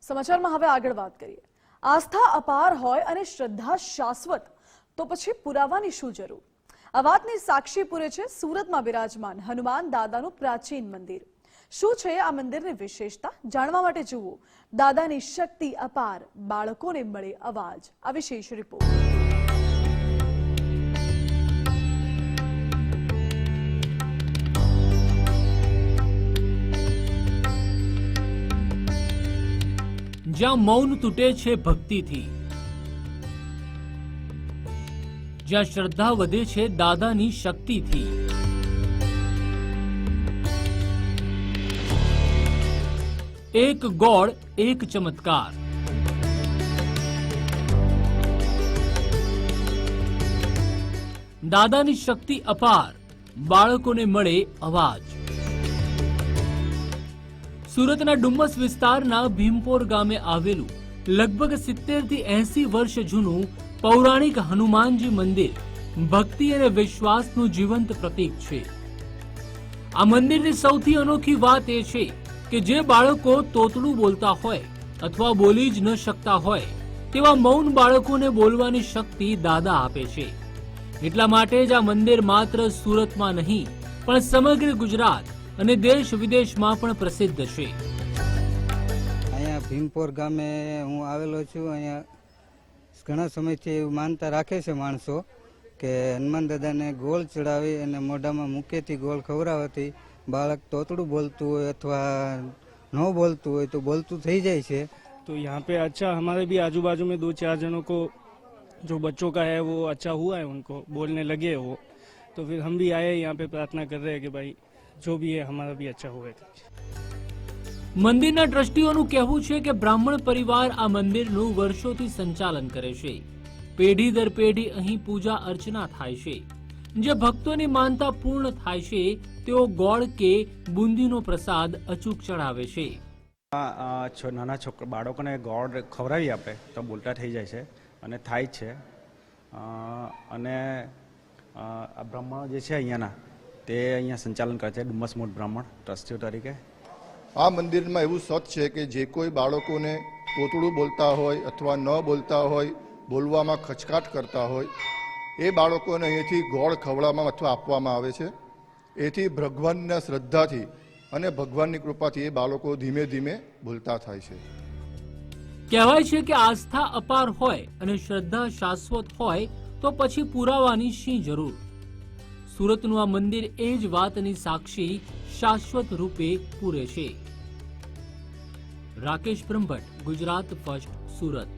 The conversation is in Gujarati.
સમાચારમાં હવે આગળ વાત કરીએ। આસ્થા અપાર હોય અને શ્રદ્ધા શાશ્વત તો પછી પુરાવાની શું જરૂર? આ વાતની સાક્ષી પૂરે છે સુરતમાં બિરાજમાન હનુમાન દાદાનું પ્રાચીન મંદિર। શું છે આ મંદિરની વિશેષતા? જાણવા માટે જુઓ દાદાની શક્તિ અપાર, બાળકોને મળે અવાજ, આ વિશેષ રિપોર્ટ। જ્યાં મૌન તૂટે છે ભક્તિથી, જ્યાં શ્રદ્ધા વધે છે દાદાની શક્તિથી, એક ગોળ એક ચમત્કાર। દાદાની શક્તિ અપાર, બાળકોને મળે અવાજ। સુરતના ડુમ્મસ વિસ્તારના ભીમપોર ગામે આવેલું લગભગ 70 થી 80 વર્ષ જૂનું પૌરાણિક હનુમાનજી મંદિર ભક્તિ અને વિશ્વાસનું જીવંત પ્રતીક છે। આ મંદિરની સૌથી અનોખી વાત એ છે કે જે બાળકો તોતડું બોલતા હોય અથવા બોલી જ ન શકતા હોય તેવા મૌન બાળકોને બોલવાની શક્તિ દાદા આપે છે। એટલા માટે જ આ મંદિર માત્ર સુરતમાં નહીં પણ સમગ્ર ગુજરાત અને દેશ વિદેશમાં પણ પ્રસિદ્ધ છે। અહીંયા ભીમપોર ગામે હું આવેલો છું। અહીંયા ઘણા સમયથી માનતા રાખે છે માણસો કે હનુમાન દાદાને ગોળ ચડાવી અને મોઢામાં મૂકેથી ગોળ ખવડાવવાથી બાળક તોતડું બોલતું હોય અથવા ન બોલતું હોય તો બોલતું થઈ જાય છે। तो यहाँ पे अच्छा हमारे भी आजू बाजू में 2-4 जनों को जो बच्चों का है वो अच्छा हुआ है, उनको बोलने लगे वो, तो फिर हम भी आए यहाँ पे प्रार्थना कर रहे हैं कि भाई जो भी है हमारा भी अच्छा हुआ। મંદિરના ટ્રસ્ટીઓનું કહેવું છે કે બ્રાહ્મણ પરિવાર આ મંદિરનું વર્ષોથી સંચાલન કરે છે। પેઢી દર પેઢી અહીં પૂજા અર્ચના થાય છે। જે ભક્તોની માનતા પૂર્ણ થાય છે તેઓ ગોળ કે બુંદીનો પ્રસાદ અચૂક ચડાવે છે। નાના બાળકોને ગોળ ખવડાવીએ આપણે તો બોલતા થઈ જાય છે અને થાય જ છે। અને આ બ્રાહ્મણો જે છે અહીંયાના તે અહીંયા સંચાલન કરે છે, ડુમ્મસ મોટ બ્રાહ્મણ ટ્રસ્ટીઓ તરીકે। આ મંદિરમાં એવું સત છે કે જે કોઈ બાળકોને તોતડું બોલતા હોય અથવા ન બોલતા હોય, બોલવામાં ખચકાટ કરતા હોય એ બાળકોને અહીંથી ગોળ ખવડાવવામાં અથવા આપવામાં આવે છે। એથી ભગવાનના શ્રદ્ધાથી અને ભગવાનની કૃપાથી એ બાળકો ધીમે ધીમે બોલતા થાય છે। કહેવાય છે કે આસ્થા અપાર હોય અને શ્રદ્ધા શાશ્વત હોય તો પછી પુરાવાની શી જરૂર? સુરતનું આ મંદિર એ જ વાતની સાક્ષી શાશ્વત રૂપે પૂરે છે। રાકેશ બ્રહ્મભટ્ટ, ગુજરાત ફર્સ્ટ, સુરત।